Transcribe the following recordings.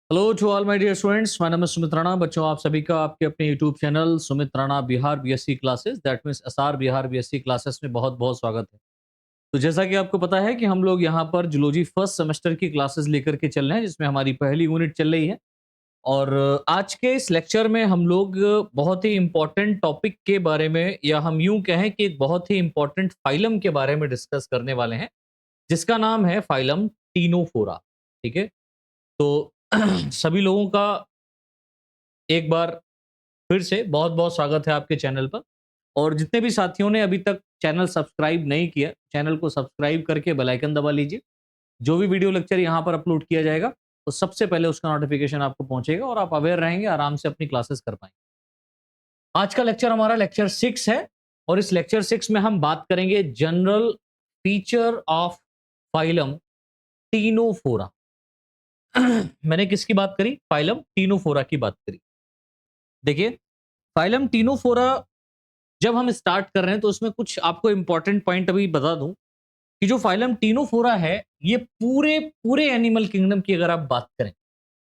Hello to all my dear students, my name is Sumit Rana. बच्चों, आप सभी का आपके अपने YouTube channel Sumit Rana Bihar BSc classes, that means SR Bihar BSc classes में बहुत बहुत स्वागत है। तो जैसा कि आपको पता है कि हम लोग यहाँ पर जूलॉजी फर्स्ट सेमेस्टर की क्लासेस लेकर के चल रहे हैं, जिसमें हमारी पहली यूनिट चल रही है। और आज के इस लेक्चर में हम लोग बहुत ही इंपॉर्टेंट टॉपिक के बारे में, या हम यूं कहें कि एक बहुत ही इंपॉर्टेंट फाइलम के बारे में डिस्कस करने वाले हैं, जिसका नाम है फाइलम टीनोफोरा। ठीक है, तो सभी लोगों का एक बार फिर से बहुत बहुत स्वागत है आपके चैनल पर। और जितने भी साथियों ने अभी तक चैनल सब्सक्राइब नहीं किया, चैनल को सब्सक्राइब करके बेल आइकन दबा लीजिए। जो भी वीडियो लेक्चर यहाँ पर अपलोड किया जाएगा तो सबसे पहले उसका नोटिफिकेशन आपको पहुंचेगा और आप अवेयर रहेंगे, आराम से अपनी क्लासेस कर पाएंगे। आज का लेक्चर हमारा लेक्चर 6 है, और इस लेक्चर 6 में हम बात करेंगे general feature of phylum Ctenophora. मैंने किसकी बात करी? फाइलम टीनोफोरा की बात करी। देखिए, फाइलम टीनोफोरा जब हम स्टार्ट कर रहे हैं तो उसमें कुछ आपको इंपॉर्टेंट पॉइंट अभी बता दूं कि जो फाइलम टीनोफोरा है, ये पूरे पूरे एनिमल किंगडम की अगर आप बात करें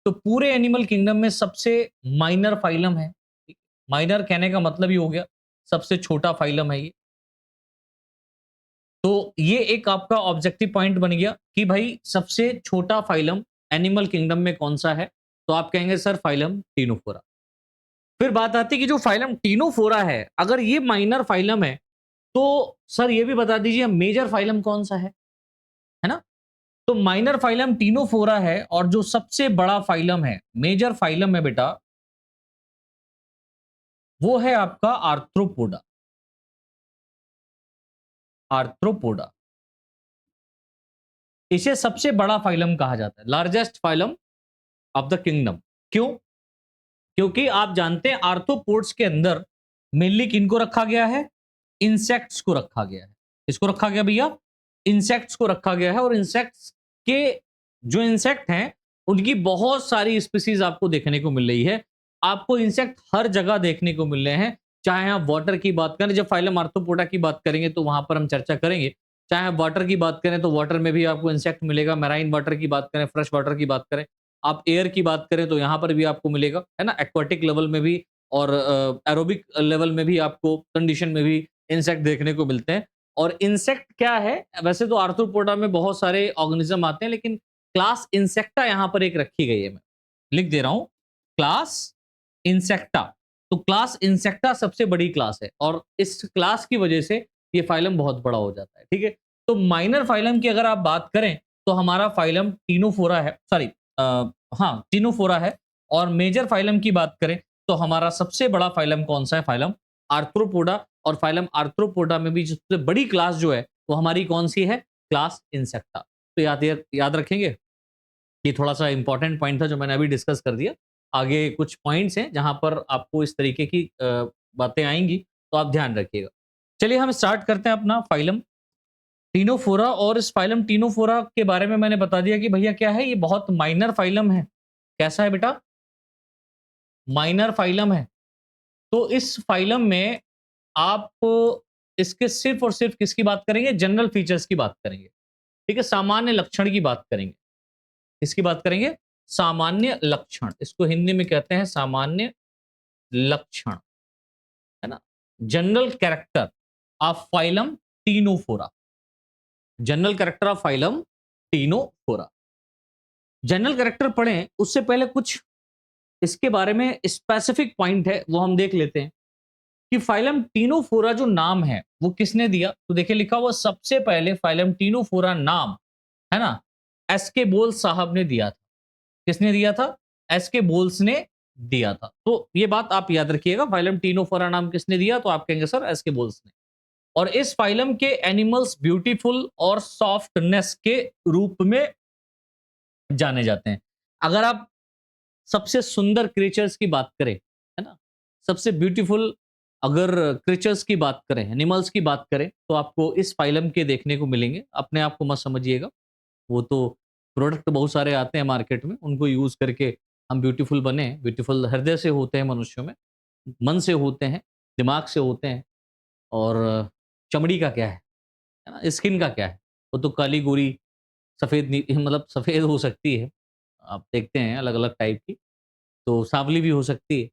तो पूरे एनिमल किंगडम में सबसे माइनर फाइलम है। माइनर कहने का मतलब ही हो गया सबसे छोटा फाइलम है ये। तो ये एक आपका ऑब्जेक्टिव पॉइंट बन गया कि भाई सबसे छोटा फाइलम एनिमल किंगडम में कौन सा है, तो आप कहेंगे सर फाइलम टीनोफोरा। फिर बात आती है कि जो फाइलम टीनोफोरा है, अगर ये माइनर फाइलम है तो सर ये भी बता दीजिए मेजर फाइलम कौन सा है ना? तो माइनर फाइलम टीनोफोरा है, और जो सबसे बड़ा फाइलम है, मेजर फाइलम है बेटा, वो है आपका आर्थ्रोपोडा। आर्थ्रोपोडा, इसे सबसे बड़ा फाइलम कहा जाता है, largest phylum of the kingdom. क्यों? क्योंकि आप जानते हैं आर्थ्रोपोड्स के अंदर मेनली किनको रखा गया है? इंसेक्ट्स को रखा गया है। किसको रखा गया भैया? इंसेक्ट्स को रखा गया है। और इंसेक्ट्स के जो इंसेक्ट हैं उनकी बहुत सारी स्पीसीज आपको देखने को मिल रही है। आपको इंसेक्ट हर जगह देखने को मिल रहे हैं। चाहे आप वाटर की बात करें, जब फाइलम आर्थ्रोपोडा की बात करेंगे तो वहां पर हम चर्चा करेंगे। चाहे आप वाटर की बात करें तो वाटर में भी आपको इंसेक्ट मिलेगा। मैराइन वाटर की बात करें, फ्रेश वाटर की बात करें, आप एयर की बात करें तो यहाँ पर भी आपको मिलेगा, है ना? एक्वाटिक लेवल में भी और एरोबिक लेवल में भी आपको कंडीशन में भी इंसेक्ट देखने को मिलते हैं। और इंसेक्ट क्या है? वैसे तो आर्थ्रोपोडा में बहुत सारे ऑर्गेनिज्म आते हैं, लेकिन क्लास इंसेक्टा यहाँ पर एक रखी गई है। मैं लिख दे रहा हूं, क्लास इंसेक्टा। तो क्लास इंसेक्टा सबसे बड़ी क्लास है, और इस क्लास की वजह से ये फाइलम बहुत बड़ा हो जाता है। ठीक है, तो माइनर फाइलम की अगर आप बात करें तो हमारा फाइलम टीनोफोरा है, सॉरी हाँ टीनोफोरा है। और मेजर फाइलम की बात करें तो हमारा सबसे बड़ा फाइलम कौन सा है? Phylum arthropoda. और फाइलम आर्थ्रोपोडा में भी सबसे बड़ी क्लास जो है वो हमारी कौन सी है? Class insecta. तो याद रखेंगे, ये थोड़ा सा इंपॉर्टेंट पॉइंट था जो मैंने अभी डिस्कस कर दिया। आगे कुछ पॉइंट्स हैं जहां पर आपको इस तरीके की बातें आएंगी, तो आप ध्यान रखिएगा। चलिए हम स्टार्ट करते हैं अपना फाइलम टीनोफोरा। और इस फाइलम टीनोफोरा के बारे में मैंने बता दिया कि भैया क्या है, ये बहुत माइनर फाइलम है। कैसा है बेटा? माइनर फाइलम है। तो इस फाइलम में आप इसके सिर्फ और सिर्फ किसकी बात करेंगे? जनरल फीचर्स की बात करेंगे। ठीक है, सामान्य लक्षण की बात करेंगे। किसकी बात करेंगे? सामान्य लक्षण। इसको हिंदी में कहते हैं सामान्य लक्षण, है ना? General character of phylum Ctenophora. General character of phylum Ctenophora. General character पढ़ें उससे पहले कुछ इसके बारे में स्पेसिफिक पॉइंट है वो हम देख लेते हैं कि फाइलम टीनोफोरा जो नाम है वो किसने दिया। तो देखिए लिखा हुआ सबसे पहले फाइलम टीनोफोरा नाम, है ना, एसके बोल्स साहब ने दिया था। किसने दिया था? एसके बोल्स ने दिया था। तो ये बात आप याद रखिएगा, फाइलम टीनोफोरा नाम किसने दिया? तो आप कहेंगे सर एसके बोल्स ने। और इस फाइलम के एनिमल्स ब्यूटीफुल और सॉफ्टनेस के रूप में जाने जाते हैं। अगर आप सबसे सुंदर क्रिएचर्स की बात करें, है ना, सबसे ब्यूटीफुल अगर क्रिएचर्स की बात करें, एनिमल्स की बात करें, तो आपको इस फाइलम के देखने को मिलेंगे। अपने आप को मत समझिएगा, वो तो प्रोडक्ट बहुत सारे आते हैं मार्केट में, उनको यूज करके हम ब्यूटीफुल बने। ब्यूटीफुल हृदय से होते हैं मनुष्यों में, मन से होते हैं, दिमाग से होते हैं। और चमड़ी का क्या है ना, स्किन का क्या है? वो तो काली गोरी सफेद मतलब सफेद हो सकती है, आप देखते हैं अलग अलग टाइप की, तो सांवली भी हो सकती है।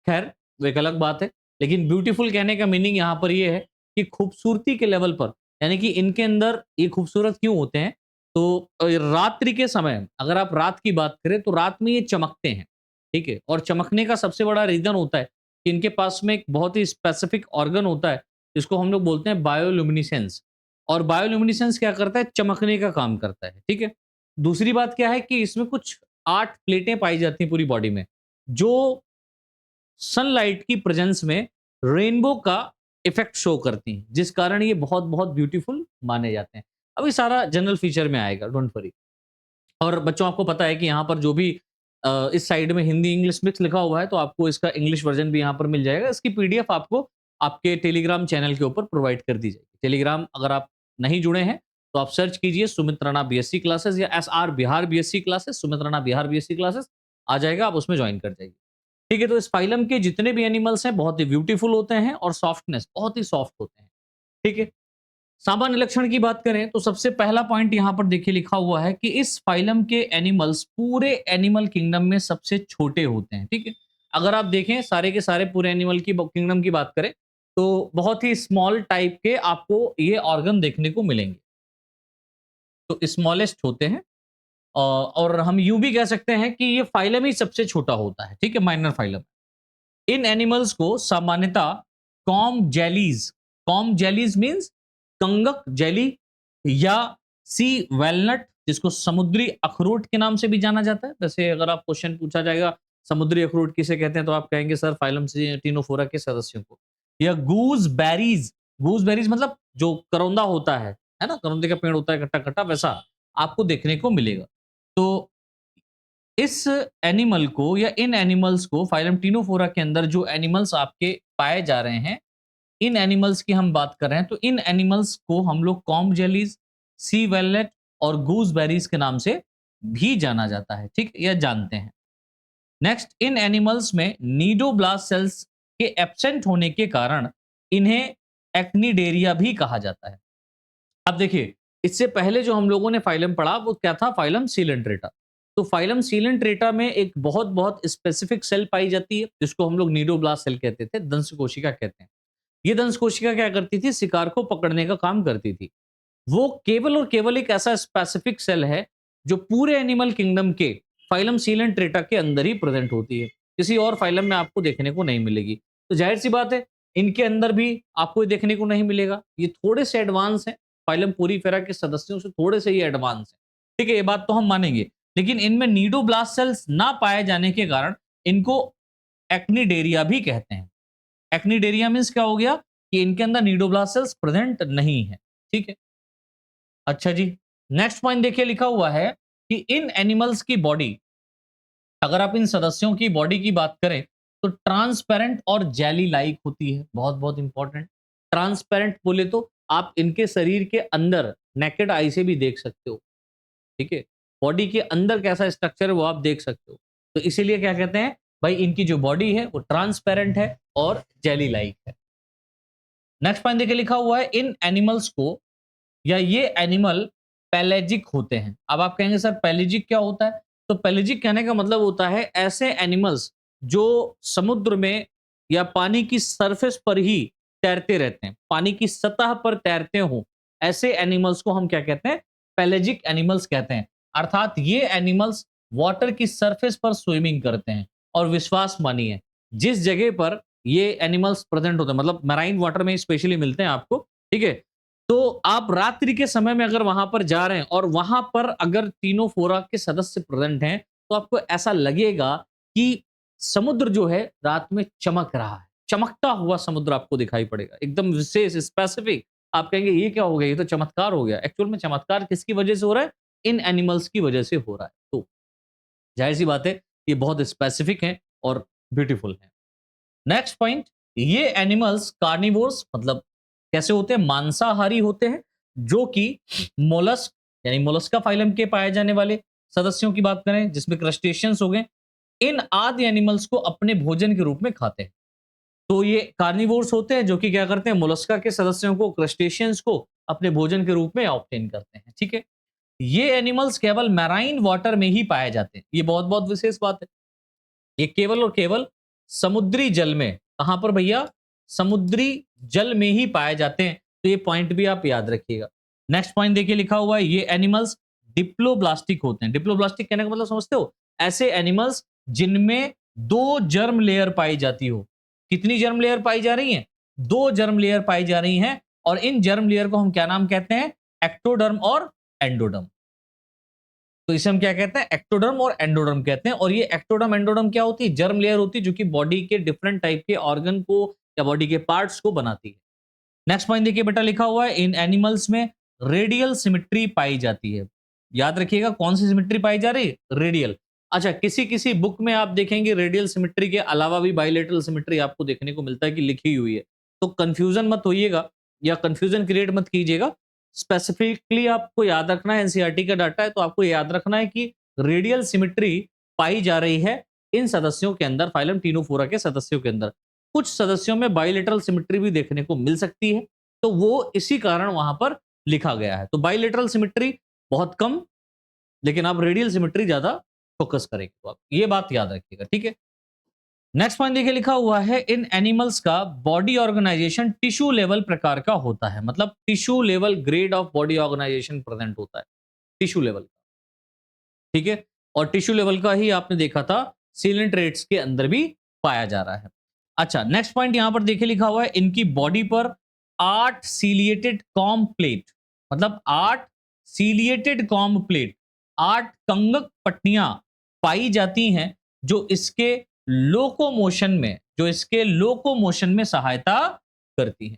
खैर वो एक अलग बात है, लेकिन ब्यूटीफुल कहने का मीनिंग यहाँ पर ये है कि खूबसूरती के लेवल पर, यानी कि इनके अंदर ये खूबसूरत क्यों होते हैं, तो रात्रि के समय अगर आप रात की बात करें तो रात में ये चमकते हैं, ठीक है। और चमकने का सबसे बड़ा रीजन होता है कि इनके पास में एक बहुत ही स्पेसिफिक ऑर्गन होता है जिसको हम लोग बोलते हैं बायोल्यूमिनेसेंस। और बायोल्यूमिनेसेंस क्या करता है, चमकने का काम करता है, ठीक है। दूसरी बात क्या है कि इसमें कुछ 8 प्लेटें पाई जाती हैं पूरी बॉडी में, जो सनलाइट की प्रेजेंस में रेनबो का इफेक्ट शो करती हैं, जिस कारण ये बहुत बहुत ब्यूटीफुल माने जाते हैं। अभी सारा जनरल फीचर में आएगा, डोंट वरी। और बच्चों आपको पता है कि यहाँ पर जो भी इस साइड में हिंदी इंग्लिश मिक्स लिखा हुआ है, तो आपको इसका इंग्लिश वर्जन भी यहाँ पर मिल जाएगा। इसकी पीडीएफ आपको आपके टेलीग्राम चैनल के ऊपर प्रोवाइड कर दी जाएगी। टेलीग्राम अगर आप नहीं जुड़े हैं तो आप सर्च कीजिए सुमित राणा बीएससी क्लासेस या SR Bihar BSc classes, Sumit Rana Bihar BSc classes आ जाएगा, आप उसमें ज्वाइन कर जाइए। ठीक है, तो इस फाइलम के जितने भी एनिमल्स हैं बहुत ही ब्यूटीफुल होते हैं और सॉफ्टनेस बहुत ही सॉफ्ट होते हैं। ठीक है, सामान्य लक्षण की बात करें तो सबसे पहला पॉइंट यहां पर देखिए लिखा हुआ है कि इस फाइलम के एनिमल्स पूरे एनिमल किंगडम में सबसे छोटे होते हैं। ठीक है, अगर आप देखें सारे के सारे पूरे एनिमल की किंगडम की बात करें तो बहुत ही स्मॉल टाइप के आपको ये ऑर्गन देखने को मिलेंगे, तो स्मॉलेस्ट होते हैं। और हम यूं भी कह सकते हैं कि ये फाइलम ही सबसे छोटा होता है। ठीक है, माइनर फाइलम। इन एनिमल्स को सामान्यतः कॉम जेलीज मीन्स कंगक जेली या सी वेलनट, जिसको समुद्री अखरोट के नाम से भी जाना जाता है। वैसे अगर आप क्वेश्चन पूछा जाएगा समुद्री अखरोट किसे कहते हैं, तो आप कहेंगे सर फाइलम टिनोफोरा के सदस्यों को। या गूज बेरीज मतलब जो करौंदा होता है ना, करौंदे का पेड़ होता है खट्टा खट्टा, वैसा आपको देखने को मिलेगा। तो इस एनिमल को या इन एनिमल्स को फाइलम टिनोफोरा के अंदर जो एनिमल्स आपके पाए जा रहे हैं, इन एनिमल्स की हम बात कर रहे हैं, तो इन एनिमल्स को हम लोग कॉम्ब जेलीज, सी वेलनेट और गूसबेरीज के नाम से भी जाना जाता है। ठीक, या जानते हैं। नेक्स्ट, इन एनिमल्स में नीडोब्लास्ट सेल्स के एब्सेंट होने के कारण इन्हें एक्निडेरिया भी कहा जाता है। अब देखिए, इससे पहले जो हम लोगों ने फाइलम पढ़ा वो क्या था, फाइलम सीलेंट्रेटा। तो फाइलम सीलेंट्रेटा में एक बहुत बहुत स्पेसिफिक सेल पाई जाती है जिसको हम लोग नीडोब्लास्ट सेल कहते थे, दंश कोशिका कहते हैं। ये दंश कोशिका क्या करती थी, शिकार को पकड़ने का काम करती थी। वो केवल और केवल एक ऐसा स्पेसिफिक सेल है जो पूरे एनिमल किंगडम के फाइलम सीलेंट्रेटा के अंदर ही प्रेजेंट होती है, किसी और फाइलम में आपको देखने को नहीं मिलेगी। तो जाहिर सी बात है इनके अंदर भी आपको ये देखने को नहीं मिलेगा। ये थोड़े से एडवांस हैं, फाइलम पोरीफेरा के सदस्यों से थोड़े से ही एडवांस है। ठीक है, ये बात तो हम मानेंगे, लेकिन इनमें नीडोब्लास्ट सेल्स ना पाए जाने के कारण इनको एक्निडेरिया भी कहते हैं। एक्निडेरिया मींस क्या हो गया कि इनके अंदर नीडोब्लास्ट सेल्स प्रेजेंट नहीं है। ठीक है, अच्छा जी। नेक्स्ट पॉइंट देखिए लिखा हुआ है कि इन एनिमल्स की बॉडी, अगर आप इन सदस्यों की बॉडी की बात करें तो ट्रांसपेरेंट और जेली लाइक होती है। बहुत बहुत इंपॉर्टेंट, ट्रांसपेरेंट बोले तो आप इनके शरीर के अंदर नेकेड आई से भी देख सकते हो। ठीक है, बॉडी के अंदर कैसा स्ट्रक्चर है वो आप देख सकते हो। तो इसीलिए क्या कहते हैं भाई, इनकी जो बॉडी है वो ट्रांसपेरेंट है और जेली लाइक है। नेक्स्ट पॉइंट देखिए लिखा हुआ है इन एनिमल्स को या ये एनिमल पैलेजिक होते हैं। अब आप कहेंगे सर पैलेजिक क्या होता है, तो पैलेजिक कहने का मतलब होता है ऐसे एनिमल्स जो समुद्र में या पानी की सरफेस पर ही तैरते रहते हैं, पानी की सतह पर तैरते हो, ऐसे एनिमल्स को हम क्या कहते हैं, पैलेजिक एनिमल्स कहते हैं। अर्थात ये एनिमल्स वाटर की सरफेस पर स्विमिंग करते हैं। और विश्वास मानिए जिस जगह पर ये एनिमल्स प्रेजेंट होते हैं, मतलब मैराइन वाटर में स्पेशली मिलते हैं आपको, ठीक है, तो आप रात्रि के समय में अगर वहां पर जा रहे हैं और वहां पर अगर तीनों फोरा के सदस्य प्रेजेंट हैं, तो आपको ऐसा लगेगा कि समुद्र जो है रात में चमक रहा है, चमकता हुआ समुद्र आपको दिखाई पड़ेगा, एकदम विशेष स्पेसिफिक। आप कहेंगे ये क्या हो गया, ये तो चमत्कार हो गया। एक्चुअल में चमत्कार किसकी वजह से हो रहा है, इन एनिमल्स की वजह से हो रहा है। तो जाहिर सी बात है ये बहुत स्पेसिफिक है और ब्यूटीफुल है। नेक्स्ट पॉइंट, ये एनिमल्स कार्निवोर्स मतलब कैसे होते हैं, मांसाहारी होते हैं, जो कि मोलस्क यानी मोलस्का फाइलम के पाए जाने वाले सदस्यों की बात करें जिसमें क्रस्टेशियंस हो गए, इन आदि एनिमल्स को अपने भोजन के रूप में खाते हैं। तो ये कार्निवोर्स होते हैं जो कि क्या करते हैं, मोलस्का के सदस्यों को, क्रस्टेशियंस को अपने भोजन के रूप में ऑब्टेन करते हैं। ठीक है, ये एनिमल्स केवल मैराइन वाटर में ही पाए जाते हैं। ये बहुत बहुत विशेष बात है। ये केवल और केवल समुद्री जल में, कहां पर भैया? समुद्री जल में ही पाए जाते हैं। तो ये पॉइंट भी आप याद रखिएगा। नेक्स्ट पॉइंट देखिए लिखा हुआ है, ये एनिमल्स डिप्लोब्लास्टिक होते हैं। डिप्लोब्लास्टिक कहने का मतलब समझते हो? ऐसे एनिमल्स जिनमें 2 जर्म लेयर पाई जाती हो। कितनी जर्म लेयर पाई जा रही हैं? 2 जर्म लेयर पाई जा रही हैं। और इन जर्म लेयर को हम क्या नाम कहते हैं? एक्टोडर्म और एंडोडर्म। तो इसे हम क्या कहते हैं? एक्टोडर्म और एंडोडर्म कहते हैं। और ये एक्टोडर्म एंडोडर्म क्या होती है? जर्म लेयर होती है, जो कि बॉडी के डिफरेंट टाइप के ऑर्गन को या बॉडी के पार्ट्स को बनाती है। नेक्स्ट पॉइंट देखिए बेटा, लिखा हुआ है इन एनिमल्स में रेडियल सिमेट्री पाई जाती है। याद रखिएगा, कौन सी सिमेट्री पाई जा रही है? रेडियल। अच्छा, किसी किसी बुक में आप देखेंगे रेडियल सिमेट्री के अलावा भी बाइलेटरल सिमेट्री आपको देखने को मिलता है कि लिखी हुई है। तो कंफ्यूजन मत होइएगा या कंफ्यूजन क्रिएट मत कीजिएगा। स्पेसिफिकली आपको याद रखना है, एनसीईआरटी का डाटा है, तो आपको याद रखना है कि रेडियल सिमेट्री पाई जा रही है इन सदस्यों के अंदर, फाइलम टीनोफोरा के सदस्यों के अंदर। कुछ सदस्यों में बाइलेटरल सिमेट्री भी देखने को मिल सकती है, तो वो इसी कारण वहां पर लिखा गया है। तो बाइलेटरल सिमेट्री बहुत कम, लेकिन आप रेडियल सिमेट्री ज्यादा फोकस करेंगे। तो आप ये बात याद रखिएगा, ठीक है। नेक्स्ट पॉइंट देखिए लिखा हुआ है इन एनिमल्स का बॉडी ऑर्गेनाइजेशन टिश्यू लेवल प्रकार का होता है। मतलब tissue level grade of body organization present होता है टिश्यू लेवल, ठीक है। और टिश्यू लेवल का ही आपने देखा था सीलेंट्रेट्स के अंदर भी पाया जा रहा है। अच्छा, नेक्स्ट पॉइंट यहां पर देखिए लिखा हुआ है इनकी बॉडी पर 8 सीलिएटेड कॉम प्लेट, मतलब 8 सीलिएटेड कॉम प्लेट, 8 कंगक पट्टियां पाई जाती हैं जो इसके लोकोमोशन में सहायता करती हैं।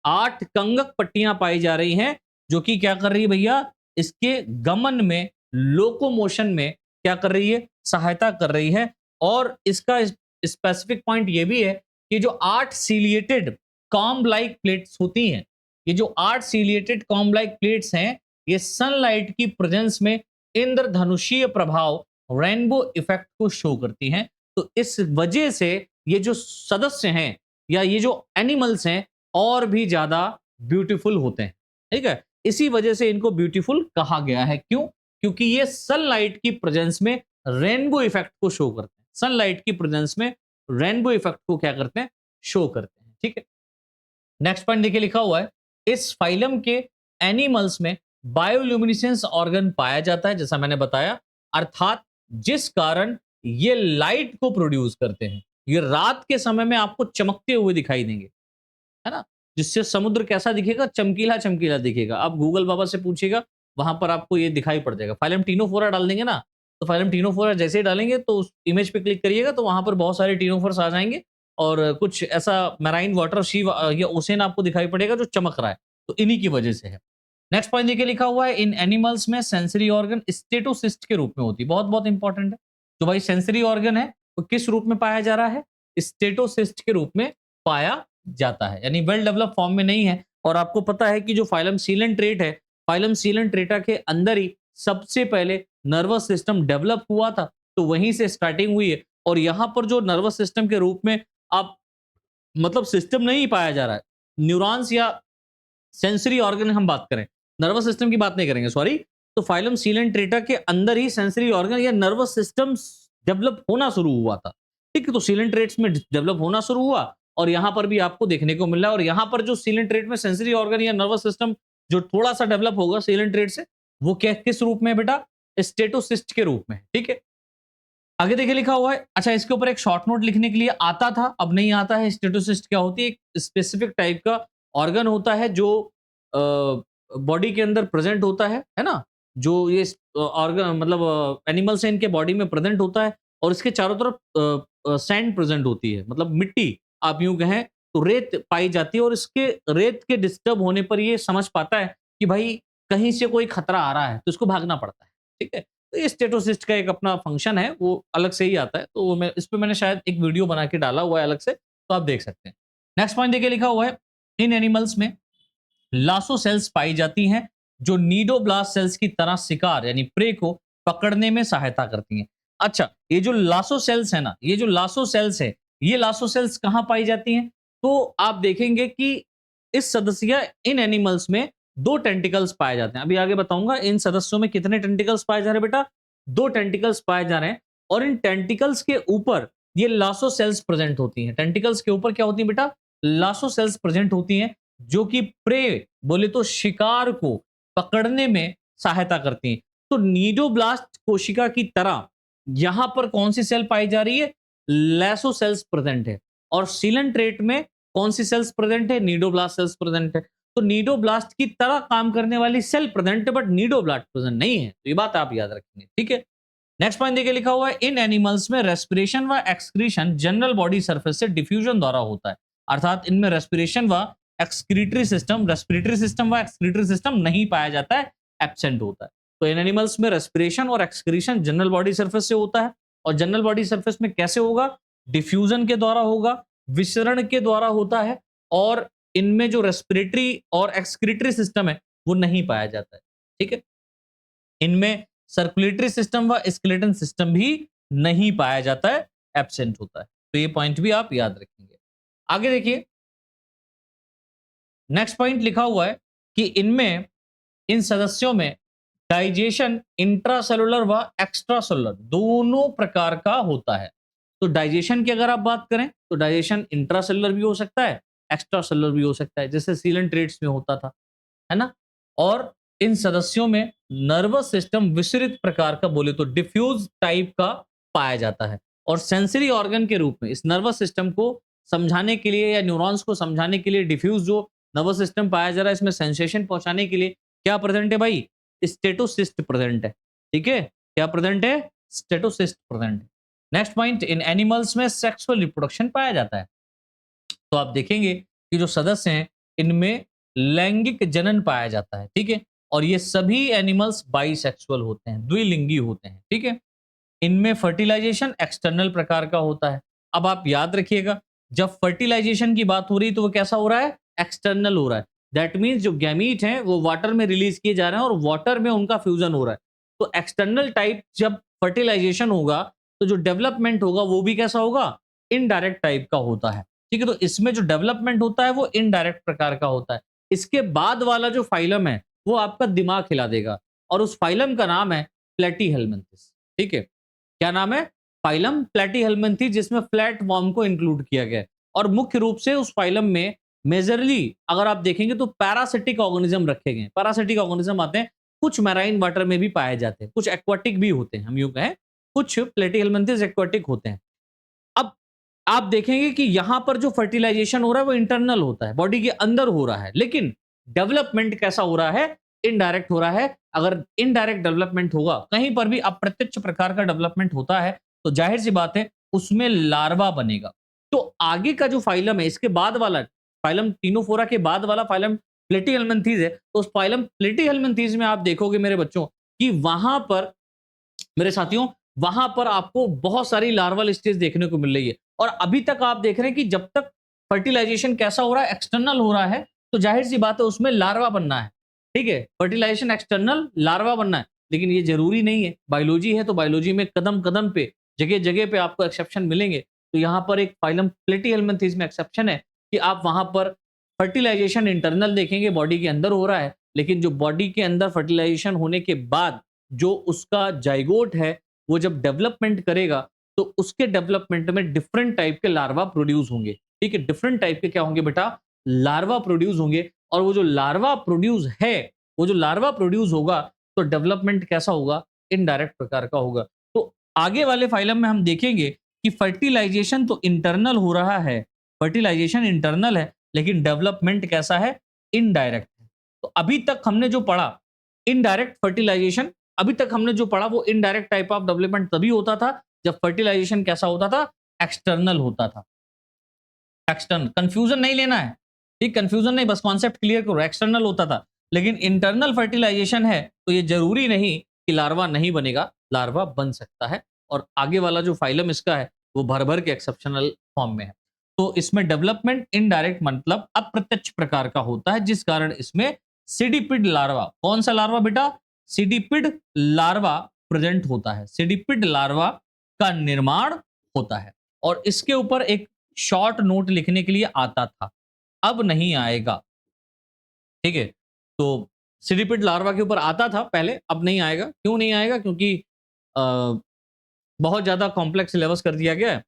8 कंगक पट्टियां पाई जा रही हैं जो कि क्या कर रही है भैया? इसके गमन में, लोकोमोशन में क्या कर रही है? सहायता कर रही है। और इसका स्पेसिफिक पॉइंट ये भी है कि जो 8 सीलिएटेड कॉम्ब लाइक प्लेट्स होती हैं, ये जो 8 सीलिएटेड कॉम्ब लाइक प्लेट्स हैं, ये सनलाइट की प्रेजेंस में इंद्रधनुषीय प्रभाव, रेनबो इफेक्ट को शो करती हैं। तो इस वजह से ये जो सदस्य हैं या ये जो एनिमल्स हैं और भी ज्यादा ब्यूटीफुल होते हैं, ठीक है। इसी वजह से इनको ब्यूटीफुल कहा गया है। क्यों? क्योंकि ये सनलाइट की प्रेजेंस में रेनबो इफेक्ट को शो करते हैं। सनलाइट की प्रेजेंस में रेनबो इफेक्ट को क्या करते हैं? शो करते हैं, ठीक है। नेक्स्ट पॉइंट देखिए लिखा हुआ है इस फाइलम के एनिमल्स में बायोल्यूमिनेसेंस ऑर्गन पाया जाता है, जैसा मैंने बताया, अर्थात जिस कारण ये लाइट को प्रोड्यूस करते हैं। ये रात के समय में आपको चमकते हुए दिखाई देंगे, है ना, जिससे समुद्र कैसा दिखेगा? चमकीला चमकीला दिखेगा। आप गूगल बाबा से पूछिएगा, वहां पर आपको ये दिखाई पड़ जाएगा। फाइलम टीनोफोरा डाल देंगे ना, तो फाइलम टीनोफोरा जैसे ही डालेंगे तो उस इमेज पे क्लिक करिएगा तो वहां पर बहुत सारे टीनोफोर्स आ जाएंगे और कुछ ऐसा मैराइन वाटर सी या ओसेन आपको दिखाई पड़ेगा जो चमक रहा है। तो इन्हीं की वजह से है। नेक्स्ट पॉइंट देखिए लिखा हुआ है इन एनिमल्स में सेंसरी ऑर्गन स्टेटोसिस्ट के रूप में होती है। बहुत बहुत इंपॉर्टेंट है। तो भाई सेंसरी ऑर्गन है वो किस रूप में पाया जा रहा है? स्टेटोसिस्ट के रूप में पाया जाता है, यानी वेल डेवलप फॉर्म में नहीं है। और आपको पता है कि जो फाइलम सीलेंट्रेट है, फाइलम सीलेंट्रेटा के अंदर ही सबसे पहले नर्वस सिस्टम डेवलप हुआ था, तो वहीं से स्टार्टिंग हुई है। और यहां पर जो नर्वस सिस्टम के रूप में आप मतलब सिस्टम नहीं पाया जा रहा है, न्यूरॉन्स या सेंसरी ऑर्गन हम बात करें, नर्वस सिस्टम की बात नहीं करेंगे, सॉरी। तो फाइलम सीलेंट्रेटा के अंदर ही सेंसरी ऑर्गन या नर्वस सिस्टम डेवलप होना शुरू हुआ था, ठीक है। तो सीलेंट्रेट्स में डेवलप होना शुरू हुआ और यहां पर भी आपको देखने को मिल रहा है। और यहां पर जो सीलेंट्रेट में सेंसरी ऑर्गन या नर्वस सिस्टम जो थोड़ा सा डेवलप होगा सीलेंट्रेट से, वो क्या किस रूप में बेटा? स्टेटोसिस्ट के रूप में, ठीक है। आगे देखिए लिखा हुआ है, अच्छा इसके ऊपर एक शॉर्ट नोट लिखने के लिए आता था, अब नहीं आता है। स्टेटोसिस्ट क्या होती है? एक स्पेसिफिक टाइप का ऑर्गन होता है जो बॉडी के अंदर प्रेजेंट होता है ना, जो ये ऑर्गन मतलब एनिमल्स हैं इनके बॉडी में प्रेजेंट होता है और इसके चारों तरफ सैंड प्रेजेंट होती है, मतलब मिट्टी आप यूं कहें तो रेत पाई जाती है। और इसके रेत के डिस्टर्ब होने पर ये समझ पाता है कि भाई कहीं से कोई खतरा आ रहा है, तो इसको भागना पड़ता है, ठीक है। तो ये स्टेटोसिस्ट का एक अपना फंक्शन है, वो अलग से ही आता है। तो वो मैं इस पे मैंने शायद एक वीडियो बना के डाला हुआ है अलग से, तो आप देख सकते हैं। नेक्स्ट पॉइंट देखिए लिखा हुआ है इन एनिमल्स में लासो सेल्स पाई जाती हैं जो नीडोब्लास्ट सेल्स की तरह शिकार यानी प्रे को पकड़ने में सहायता करती हैं। अच्छा, ये जो लासो सेल्स है ना, ये जो लासो सेल्स है, ये लासो सेल्स कहां पाई जाती हैं? तो आप देखेंगे कि इस सदस्य इन एनिमल्स में दो टेंटिकल्स पाए जाते हैं। अभी आगे बताऊंगा इन सदस्यों में कितने टेंटिकल्स पाए जा रहे हैं बेटा, दो टेंटिकल्स पाए जा रहे हैं। और इन टेंटिकल्स के ऊपर ये लासो सेल्स प्रेजेंट होती हैं। टेंटिकल्स के ऊपर क्या होती है बेटा, लासो सेल्स प्रेजेंट होती हैं, जो कि प्रे बोले तो शिकार को पकड़ने में सहायता करती हैं। तो नीडोब्लास्ट कोशिका की तरह यहां पर कौन सी सेल पाई जा रही है, लैसो सेल्स प्रेजेंट है। और सीलेंट्रेट में कौन सी सेल्स प्रेजेंट है, नीडोब्लास्ट सेल्स प्रेजेंट है। तो नीडोब्लास्ट की तरह काम करने वाली सेल प्रेजेंट है, बट नीडोब्लास्ट प्रेजेंट नहीं है। तो ये बात आप याद रखेंगे, ठीक है। नेक्स्ट पॉइंट देखिए लिखा हुआ है, इन एनिमल्स में रेस्पिरेशन व एक्सक्रीशन जनरल बॉडी सरफेस से डिफ्यूजन द्वारा होता है। अर्थात इनमें रेस्पिरेशन व रेस्पिरेटरी सिस्टम व एक्सक्रीटरी सिस्टम नहीं पाया जाता है, एब्सेंट होता है। तो इन एनिमल्स में रेस्पिरेशन और एक्सक्रीशन जनरल बॉडी सरफेस से होता है। और जनरल बॉडी सरफेस में कैसे होगा, डिफ्यूजन के द्वारा होगा, विसरण के द्वारा होता है। और इनमें जो रेस्पिरेटरी और एक्सक्रीटरी सिस्टम है वो नहीं पाया जाता है, ठीक है। इनमें सर्कुलेटरी सिस्टम व स्केलेटन सिस्टम भी नहीं पाया जाता है, एब्सेंट होता है। तो ये पॉइंट भी आप याद रखेंगे। आगे देखिए, नेक्स्ट पॉइंट लिखा हुआ है कि इनमें, इन सदस्यों में डाइजेशन इंट्रासेलुलर व एक्स्ट्रासेलुलर दोनों प्रकार का होता है। तो डाइजेशन की अगर आप बात करें तो डाइजेशन इंट्रासेलुलर भी हो सकता है, एक्स्ट्रासेलुलर भी हो सकता है, जैसे सीलेंट्रेट्स में होता था, है ना। और इन सदस्यों में नर्वस सिस्टम विसरित प्रकार का बोले तो डिफ्यूज टाइप का पाया जाता है। और सेंसरी ऑर्गन के रूप में इस नर्वस सिस्टम को समझाने के लिए या न्यूरॉन्स को समझाने के लिए डिफ्यूज जो नर्वस सिस्टम पाया जा रहा है, इसमें सेंसेशन पहुंचाने के लिए क्या प्रेजेंट है भाई, स्टेटोसिस्ट प्रेजेंट है, ठीक है। क्या प्रेजेंट है, स्टेटोसिस्ट प्रेजेंट है। नेक्स्ट पॉइंट, इन एनिमल्स में सेक्सुअल रिप्रोडक्शन पाया जाता है। तो आप देखेंगे कि जो सदस्य हैं इनमें लैंगिक जनन पाया जाता है, ठीक है। और ये सभी एनिमल्स बाइसेक्सुअल होते हैं, द्विलिंगी होते हैं, ठीक है। इनमें फर्टिलाइजेशन एक्सटर्नल प्रकार का होता है। अब आप याद रखिएगा, जब फर्टिलाइजेशन की बात हो रही है तो वो कैसा हो रहा है, एक्सटर्नल हो रहा है। दैट मीन्स जो गैमीट हैं वो वाटर में रिलीज किए जा रहे हैं और वाटर में उनका फ्यूजन हो रहा है। तो एक्सटर्नल टाइप जब फर्टिलाइजेशन होगा तो जो डेवलपमेंट होगा वो भी कैसा होगा, इनडायरेक्ट टाइप का होता है, ठीक है। तो इसमें जो डेवलपमेंट होता है वो इनडायरेक्ट प्रकार का होता है। इसके बाद वाला जो फाइलम है वो आपका दिमाग हिला देगा, और उस फाइलम का नाम है प्लेटीहेल्मिन्थस, ठीक है। क्या नाम है, फाइलम प्लेटीहेल्मिन्थस, जिसमें फ्लैट वॉर्म को इंक्लूड किया गया है। और मुख्य रूप से उस फाइलम में मेजरली अगर आप देखेंगे तो पैरासिटिक ऑर्गेनिज्म रखे गए हैं। पैरासिटिक ऑर्गेनिज्म आते हैं, कुछ मैराइन वाटर में भी पाए जाते हैं, कुछ एक्वाटिक भी होते हैं, हम यूं कहें कुछ प्लेटीहेल्मिन्थस एक्वाटिक होते हैं। अब आप देखेंगे कि यहां पर जो फर्टिलाइजेशन हो रहा है वो इंटरनल होता है, बॉडी के अंदर हो रहा है, लेकिन डेवलपमेंट कैसा हो रहा है, इनडायरेक्ट हो रहा है। अगर इनडायरेक्ट डेवलपमेंट होगा, कहीं पर भी अप्रत्यक्ष प्रकार का डेवलपमेंट होता है, तो जाहिर सी बात है उसमें लार्वा बनेगा। तो आगे का जो फाइलम है, इसके बाद वाला फाइलम टीनोफोरा के बाद वाला फाइलम प्लेटीहेल्मिन्थस है। तो उस फाइलम प्लेटीहेल्मिन्थस में आप देखोगे मेरे बच्चों कि वहां पर, मेरे साथियों, वहां पर आपको बहुत सारी लार्वल स्टेज देखने को मिल रही है। और अभी तक आप देख रहे हैं कि जब तक फर्टिलाइजेशन कैसा हो रहा है, एक्सटर्नल हो रहा है, तो जाहिर सी बात है उसमें लार्वा बनना है, ठीक है। फर्टिलाइजेशन एक्सटर्नल, लार्वा बनना है, लेकिन ये जरूरी नहीं है। बायोलॉजी है तो बायोलॉजी में कदम कदम पे, जगह जगह पे आपको एक्सेप्शन मिलेंगे। तो यहाँ पर एक फाइलम प्लेटीहेल्मिन्थस में एक्सेप्शन है कि आप वहां पर फर्टिलाइजेशन इंटरनल देखेंगे, बॉडी के अंदर हो रहा है, लेकिन जो बॉडी के अंदर फर्टिलाइजेशन होने के बाद जो उसका जाइगोट है वो जब डेवलपमेंट करेगा तो उसके डेवलपमेंट में डिफरेंट टाइप के लार्वा प्रोड्यूस होंगे, ठीक है। डिफरेंट टाइप के क्या होंगे बेटा, लार्वा प्रोड्यूस होंगे। और वो जो लार्वा प्रोड्यूस है, वो जो लार्वा प्रोड्यूस होगा तो डेवलपमेंट कैसा होगा, इनडायरेक्ट प्रकार का होगा। तो आगे वाले फाइलम में हम देखेंगे कि फर्टिलाइजेशन तो इंटरनल हो रहा है, फर्टिलाइजेशन इंटरनल है, लेकिन डेवलपमेंट कैसा है, इनडायरेक्ट है। तो अभी तक हमने जो पढ़ा इनडायरेक्ट फर्टिलाइजेशन, अभी तक हमने जो पढ़ा वो इनडायरेक्ट टाइप ऑफ डेवलपमेंट तभी होता था जब फर्टिलाइजेशन कैसा होता था, एक्सटर्नल होता था। एक्सटर्नल, कंफ्यूजन नहीं लेना है, ठीक, कंफ्यूजन नहीं, बस कॉन्सेप्ट क्लियर करो, एक्सटर्नल होता था। लेकिन इंटरनल फर्टिलाइजेशन है तो ये जरूरी नहीं कि लार्वा नहीं बनेगा, लार्वा बन सकता है। और आगे वाला जो फाइलम इसका है वो भर भर के एक्सेप्शनल फॉर्म में है। तो इसमें डेवलपमेंट इनडायरेक्ट मतलब अप्रत्यक्ष प्रकार का होता है, जिस कारण इसमें सीडिपिड लार्वा, कौन सा लार्वा बेटा, सीडिपिड लार्वा प्रेजेंट होता है, सीडिपिड लार्वा का निर्माण होता है। और इसके ऊपर एक शॉर्ट नोट लिखने के लिए आता था, अब नहीं आएगा, ठीक है। तो सिडिपिड लार्वा के ऊपर आता था पहले, अब नहीं आएगा। क्यों नहीं आएगा? क्योंकि बहुत ज़्यादा कॉम्प्लेक्स सिलेबस कर दिया गया है,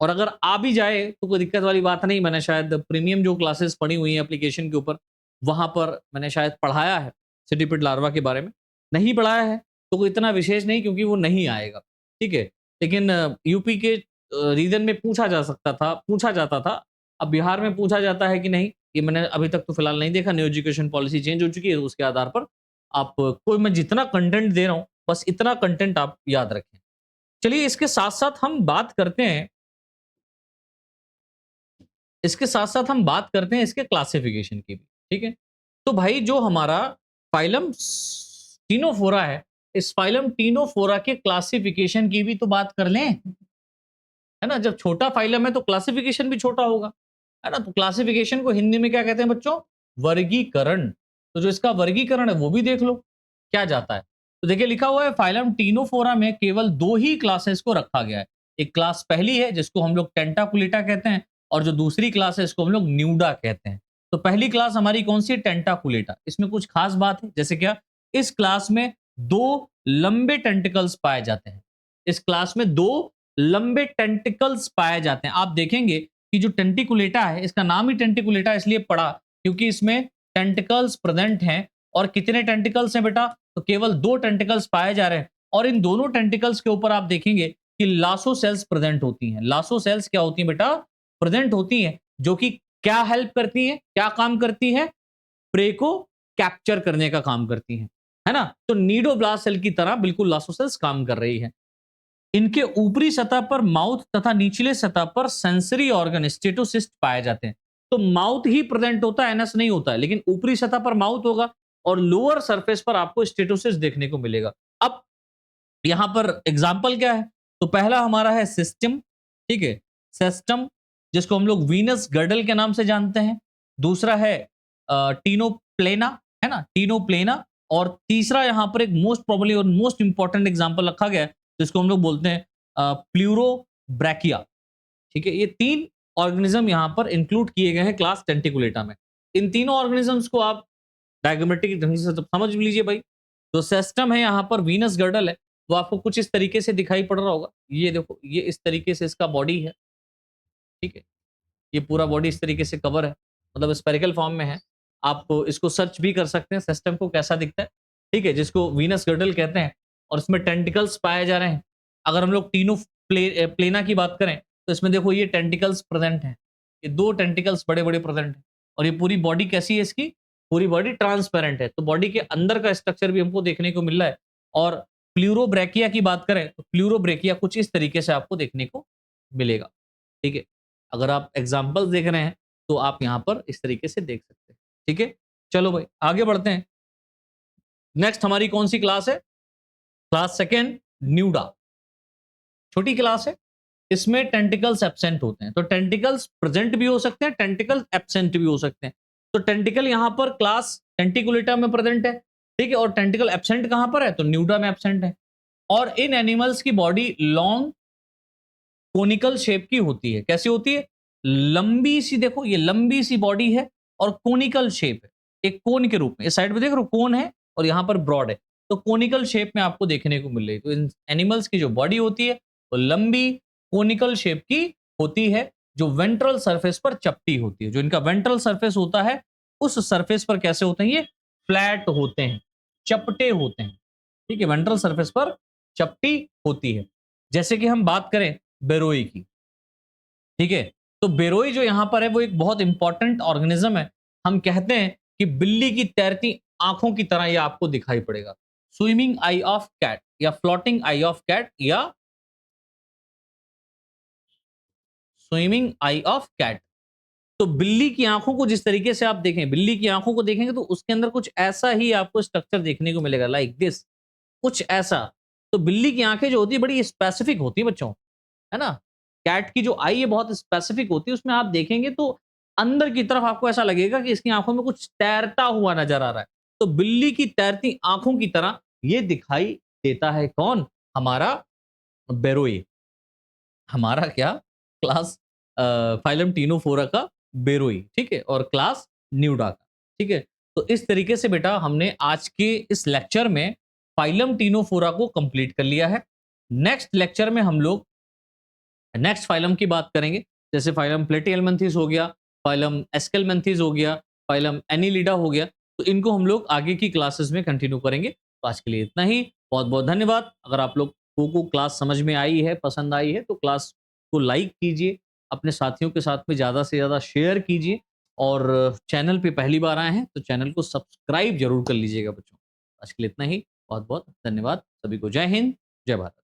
और अगर आ भी जाए तो कोई दिक्कत वाली बात नहीं। मैंने शायद प्रीमियम जो क्लासेस पढ़ी हुई हैं एप्लीकेशन के ऊपर, वहाँ पर मैंने शायद पढ़ाया है सिडिपिड लार्वा के बारे में। नहीं पढ़ाया है तो कोई इतना विशेष नहीं, क्योंकि वो नहीं आएगा, ठीक है। लेकिन यूपी के रीजन में पूछा जाता था। अब बिहार में पूछा जाता है कि नहीं, ये मैंने अभी तक तो फिलहाल नहीं देखा। न्यू एजुकेशन पॉलिसी चेंज हो चुकी है, तो उसके आधार पर आप कोई, मैं जितना कंटेंट दे रहा हूँ बस इतना कंटेंट आप याद रखें। चलिए इसके साथ-साथ हम बात करते हैं इसके क्लासिफिकेशन की भी, ठीक है? तो भाई जो हमारा फाइलम टीनोफोरा है, इस फाइलम टीनोफोरा के क्लासिफिकेशन की भी तो बात कर लें, है ना? जब छोटा फाइलम है तो क्लासिफिकेशन भी छोटा होगा, है ना? तो क्लासिफिकेशन को हिंदी में क्या कहते हैं बच्चों? वर्गीकरण। तो जो इसका वर्गीकरण है वो भी देख लो, क्या जाता है। तो देखिए लिखा हुआ है फाइलम टीनोफोरा में केवल 2 ही क्लासेस को रखा गया है। एक क्लास पहली है जिसको हम लोग टेंटाकुलिटा कहते हैं, और जो दूसरी क्लास है इसको हम लोग न्यूडा कहते हैं। तो पहली क्लास हमारी कौन सी है? टेंटाकुलिटा। इसमें कुछ खास बात है, जैसे क्या? इस क्लास में 2 लंबे टेंटिकल्स पाए जाते हैं। इस क्लास में 2 लंबे टेंटिकल्स पाए जाते हैं। आप देखेंगे कि जो टेंटिकुलेटा है, इसका नाम ही टेंटिकुलेटा इसलिए पड़ा क्योंकि इसमें टेंटिकल्स प्रेजेंट हैं। और कितने टेंटिकल्स हैं बेटा? तो केवल 2 टेंटिकल्स पाए जा रहे हैं, और इन दोनों टेंटिकल्स के ऊपर आप देखेंगे कि लासो सेल्स प्रेजेंट होती हैं। लासो सेल्स क्या होती हैं बेटा? प्रेजेंट होती हैं, जो कि क्या हेल्प करती हैं, क्या काम करती है? प्रे को कैप्चर करने का काम करती हैं, है ना? तो नीडोब्लास्ट सेल की तरह बिल्कुल लासो सेल्स काम कर रही है। इनके ऊपरी सतह पर माउथ तथा निचले सतह पर सेंसरी ऑर्गन स्टेटोसिस्ट पाए जाते हैं। तो माउथ ही प्रेजेंट होता है, एनस नहीं होता है, लेकिन ऊपरी सतह पर माउथ होगा और लोअर सरफेस पर आपको स्टेटोसिस्ट देखने को मिलेगा। अब यहां पर एग्जाम्पल क्या है? तो पहला हमारा है सिस्टम, ठीक है, सिस्टम, जिसको हम लोग वीनस गर्डल के नाम से जानते हैं। दूसरा है टीनोप्लेना, है ना, टीनोप्लेना। और तीसरा यहां पर एक मोस्ट प्रोबेबली और मोस्ट इंपॉर्टेंट एग्जाम्पल रखा गया है, जिसको हम लोग बोलते हैं प्लूरोब्रैकिया, ठीक है। ये 3 ऑर्गेनिज्म यहां पर इंक्लूड किए गए हैं क्लास टेंटिकुलेटा में। इन तीनों ऑर्गेनिजम्स को आप डायग्रामेटिक ढंग से समझ लीजिए भाई। जो सिस्टम है यहाँ पर वीनस गर्डल है, वो आपको कुछ इस तरीके से दिखाई पड़ रहा होगा। ये देखो, ये इस तरीके से इसका बॉडी है, ठीक है। ये पूरा बॉडी इस तरीके से कवर है, मतलब स्पेरिकल फॉर्म में है। आप इसको सर्च भी कर सकते हैं, सिस्टम को कैसा दिखता है, ठीक है, जिसको वीनस गर्डल कहते हैं। और इसमें टेंटिकल्स पाए जा रहे हैं। अगर हम लोग प्लेना की बात करें तो इसमें देखो ये टेंटिकल्स प्रेजेंट हैं। ये 2 टेंटिकल्स बड़े-बड़े प्रेजेंट हैं। और ये पूरी बॉडी कैसी है इसकी? पूरी बॉडी ट्रांसपेरेंट है। तो बॉडी के अंदर का स्ट्रक्चर भी हमको देखने को मिल रहा है। और प्लूरोब्रैकिया की बात करें तो प्लूरोब्रैकिया कुछ इस तरीके से आपको देखने को मिलेगा, ठीक है। अगर आप एग्जाम्पल्स देख रहे हैं तो आप यहाँ पर इस तरीके से देख सकते हैं, ठीक है। चलो भाई आगे बढ़ते हैं। नेक्स्ट हमारी कौन सी क्लास है? Class second, न्यूडा। छोटी क्लास है, इसमें टेंटिकल्स एब्सेंट होते हैं। तो टेंटिकल्स प्रेजेंट भी हो सकते हैं, टेंटिकल एब्सेंट भी हो सकते हैं। तो टेंटिकल यहां पर क्लास टेंटिकुलेटा में प्रेजेंट है, ठीक है। और टेंटिकल एब्सेंट कहां पर है? तो न्यूडा में एब्सेंट है। और इन एनिमल्स की बॉडी लॉन्ग कोनिकल शेप की होती है। कैसी होती है? लंबी सी, देखो ये लंबी सी बॉडी है और कोनिकल शेप है, एक कोन के रूप में। इस साइड में देख रहे हो कोन है और यहां पर ब्रॉड है, तो कोनिकल शेप में आपको देखने को मिल रही है। तो इन एनिमल्स की जो बॉडी होती है वो लंबी कोनिकल शेप की होती है, जो वेंट्रल सरफेस पर चपटी होती है। जो इनका वेंट्रल सरफेस होता है, उस सरफेस पर कैसे होते हैं? ये फ्लैट होते हैं, चपटे होते हैं, ठीक है। वेंट्रल सरफेस पर चपटी होती है। जैसे कि हम बात करें बेरोई की, ठीक है। तो बेरोई जो यहां पर है वो एक बहुत इंपॉर्टेंट ऑर्गेनिज्म है। हम कहते हैं कि बिल्ली की तैरती आंखों की तरह यह आपको दिखाई पड़ेगा। स्विमिंग आई ऑफ कैट या फ्लोटिंग आई ऑफ कैट या स्विमिंग आई ऑफ कैट। तो बिल्ली की आंखों को जिस तरीके से आप देखें, बिल्ली की आंखों को देखेंगे तो उसके अंदर कुछ ऐसा ही आपको स्ट्रक्चर देखने को मिलेगा, लाइक दिस, कुछ ऐसा। तो बिल्ली की आंखें जो होती है बड़ी स्पेसिफिक होती है बच्चों, है ना। कैट की जो आई है बहुत स्पेसिफिक होती है, उसमें आप देखेंगे तो अंदर की तरफ आपको ऐसा लगेगा कि इसकी आंखों में कुछ तैरता हुआ नजर आ रहा है। तो बिल्ली की तैरती आंखों की तरह ये दिखाई देता है कौन? हमारा बेरोई। हमारा क्या? क्लास फाइलम टीनोफोरा का बेरोई, ठीक है, और क्लास न्यूडा का, ठीक है। तो इस तरीके से बेटा हमने आज के इस लेक्चर में फाइलम टीनोफोरा को कंप्लीट कर लिया है। नेक्स्ट लेक्चर में हम लोग नेक्स्ट फाइलम की बात करेंगे, जैसे फाइलम प्लेटिहेल्मिन्थेस हो गया, फाइलम एस्केलमेंथेस हो गया, फाइलम एनीलिडा हो गया। तो इनको हम लोग आगे की क्लासेस में कंटिन्यू करेंगे। तो आज के लिए इतना ही। बहुत बहुत धन्यवाद। अगर आप लोग को क्लास समझ में आई है, पसंद आई है, तो क्लास को लाइक कीजिए, अपने साथियों के साथ में ज़्यादा से ज़्यादा शेयर कीजिए, और चैनल पे पहली बार आए हैं तो चैनल को सब्सक्राइब जरूर कर लीजिएगा बच्चों। आज के लिए इतना ही। बहुत बहुत धन्यवाद सभी को। जय हिंद, जय भारत।